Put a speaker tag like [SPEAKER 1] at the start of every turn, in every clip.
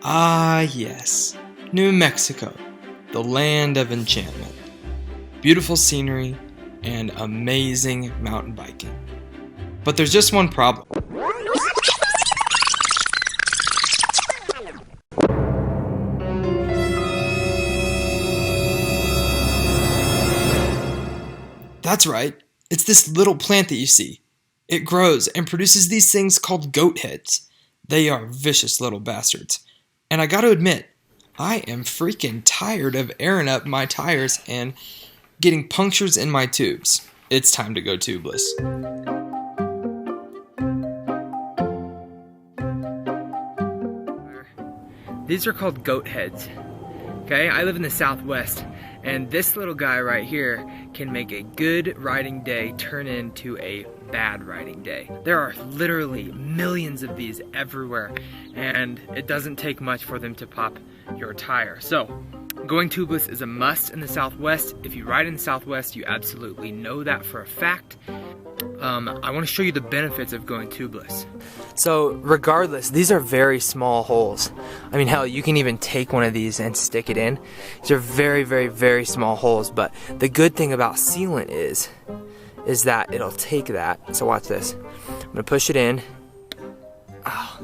[SPEAKER 1] Ah, yes, New Mexico, the land of enchantment. Beautiful scenery and amazing mountain biking. But there's just one problem. That's right, it's this little plant that you see. It grows and produces these things called goat heads. They are vicious little bastards. And I gotta admit, I am freaking tired of airing up my tires and getting punctures in my tubes. It's time to go tubeless.
[SPEAKER 2] These are called goat heads. Okay, I live in the Southwest, and this little guy right here can make a good riding day turn into a bad riding day. There are literally millions of these everywhere, and it doesn't take much for them to pop your tire. So, going tubeless is a must in the Southwest. If you ride in the Southwest, you absolutely know that for a fact. I want to show you the benefits of going tubeless. So regardless, these are very small holes. I mean, hell, you can even take one of these and stick it in. These are very, very, very small holes, but the good thing about sealant is that it'll take that. So watch this. I'm gonna push it in. Oh,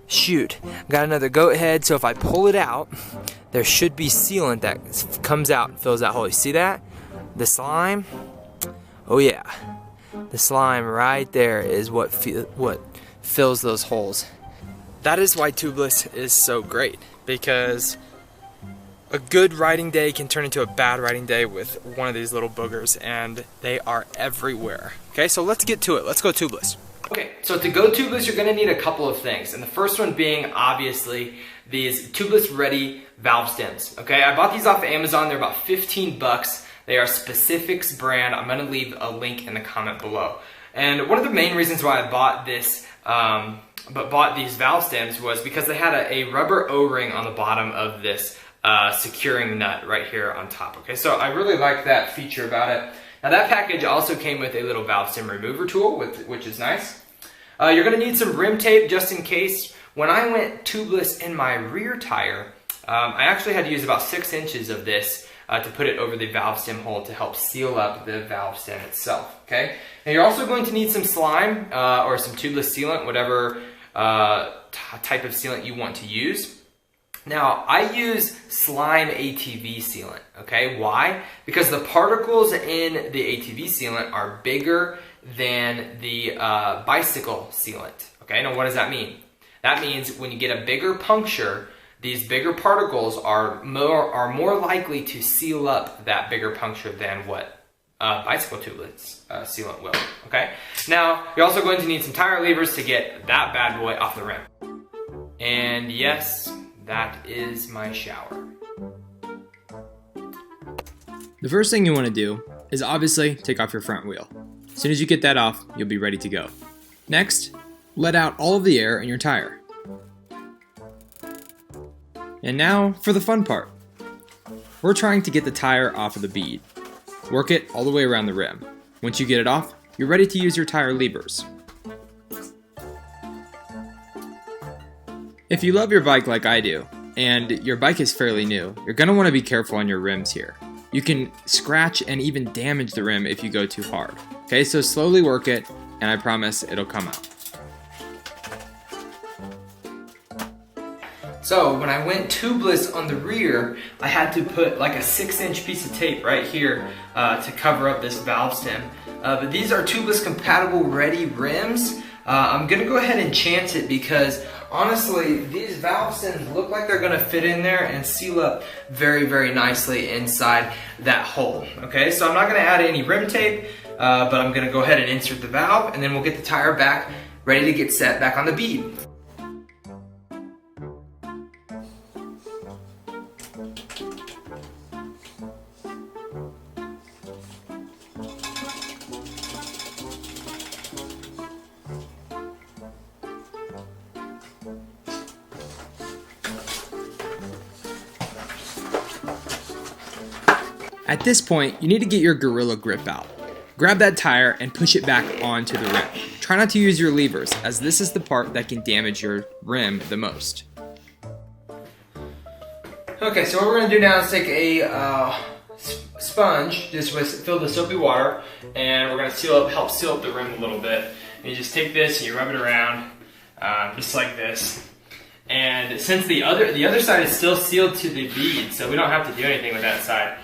[SPEAKER 2] shoot, got another goat head, so if I pull it out, there should be sealant that comes out and fills that hole. You see that? The slime? Oh yeah. The slime right there is what fills those holes. That is why tubeless is so great, because a good riding day can turn into a bad riding day with one of these little boogers, and they are everywhere. Okay, so let's get to it. Let's go tubeless. Okay, so to go tubeless, you're gonna need a couple of things, and the first one being obviously these tubeless ready valve stems. Okay, I bought these off of Amazon. They're about 15 bucks. They are Specifics brand. I'm gonna leave a link in the comment below. And one of the main reasons why I bought this, bought these valve stems was because they had a rubber O-ring on the bottom of this securing nut right here on top. Okay, so I really like that feature about it. Now that package also came with a little valve stem remover tool, which is nice. You're gonna need some rim tape just in case. When I went tubeless in my rear tire, I actually had to use about 6 inches of this to put it over the valve stem hole to help seal up the valve stem itself, okay? Now you're also going to need some slime or some tubeless sealant, whatever type of sealant you want to use. Now, I use slime ATV sealant, okay? Why? Because the particles in the ATV sealant are bigger than the bicycle sealant, okay? Now, what does that mean? That means when you get a bigger puncture, these bigger particles are more likely to seal up that bigger puncture than what bicycle tubeless sealant will, okay? Now, you're also going to need some tire levers to get that bad boy off the rim. And yes, that is my shower.
[SPEAKER 1] The first thing you want to do is obviously take off your front wheel. As soon as you get that off, you'll be ready to go. Next, let out all of the air in your tire. And now for the fun part. We're trying to get the tire off of the bead. Work it all the way around the rim. Once you get it off, you're ready to use your tire levers. If you love your bike like I do, and your bike is fairly new, you're going to want to be careful on your rims here. You can scratch and even damage the rim if you go too hard. Okay, so slowly work it, and I promise it'll come out.
[SPEAKER 2] So when I went tubeless on the rear, I had to put like a 6-inch piece of tape right here to cover up this valve stem. But these are tubeless compatible ready rims. I'm gonna go ahead and chance it because honestly, these valve stems look like they're gonna fit in there and seal up very, very nicely inside that hole. Okay, so I'm not gonna add any rim tape, but I'm gonna go ahead and insert the valve, and then we'll get the tire back, ready to get set back on the bead.
[SPEAKER 1] At this point, you need to get your Gorilla Grip out. Grab that tire and push it back onto the rim. Try not to use your levers, as this is the part that can damage your rim the most.
[SPEAKER 2] Okay, so what we're gonna do now is take a sponge just filled with soapy water, and we're gonna help seal up the rim a little bit. And you just take this and you rub it around, just like this. And since the other side is still sealed to the bead, so we don't have to do anything with that side.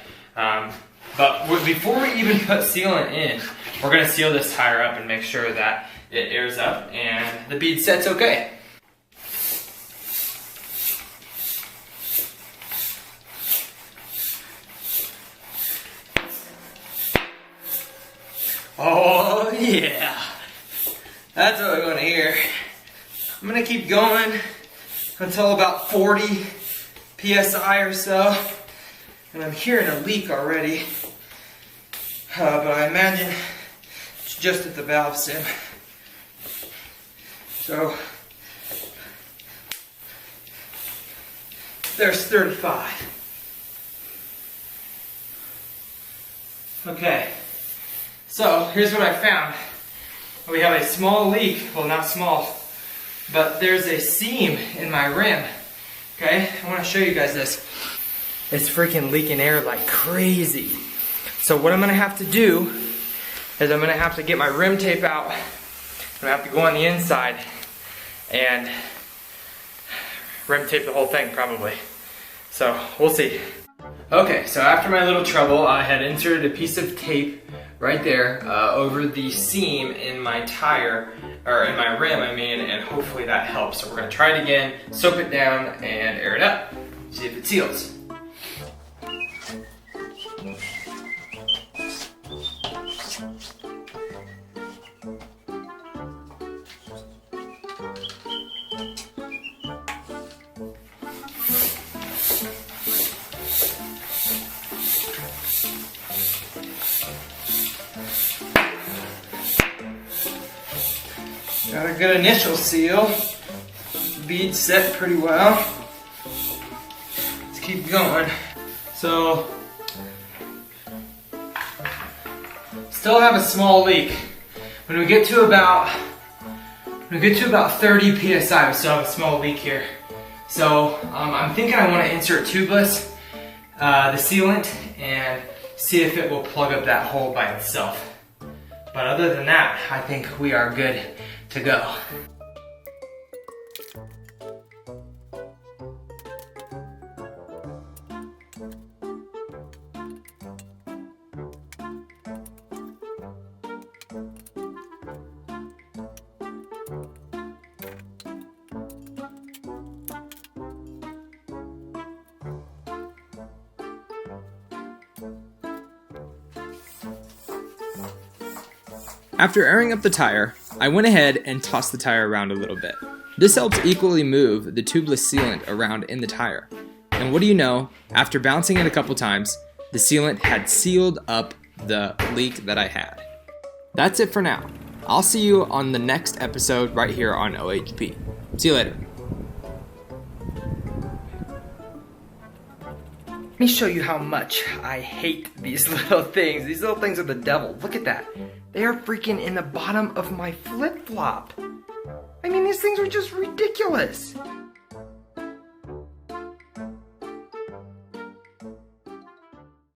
[SPEAKER 2] But before we even put sealant in, we're gonna seal this tire up and make sure that it airs up and the bead sets okay. Oh yeah, that's what we want to hear. I'm gonna keep going until about 40 PSI or so, and I'm hearing a leak already, but I imagine it's just at the valve sim. So there's 35. Okay. So here's what I found. We have a small leak, well not small, but there's a seam in my rim. Okay, I want to show you guys this. It's freaking leaking air like crazy. So what I'm gonna have to do is I'm gonna have to get my rim tape out. I'm gonna have to go on the inside and rim tape the whole thing probably. So we'll see. Okay, so after my little trouble, I had inserted a piece of tape right there over the seam in my tire, or in my rim I mean, and hopefully that helps. So we're gonna try it again, soap it down and air it up, see if it seals. Got a good initial seal. Bead set pretty well. Let's keep going. So, still have a small leak. When we get to about 30 PSI, we still have a small leak here. So I'm thinking I want to insert tubeless, the sealant, and see if it will plug up that hole by itself. But other than that, I think we are good to go.
[SPEAKER 1] After airing up the tire, I went ahead and tossed the tire around a little bit. This helps equally move the tubeless sealant around in the tire. And what do you know, after bouncing it a couple times, the sealant had sealed up the leak that I had. That's it for now. I'll see you on the next episode right here on OHP. See you later.
[SPEAKER 2] Let me show you how much I hate these little things. These little things are the devil. Look at that. They are freaking in the bottom of my flip-flop. I mean, these things are just ridiculous.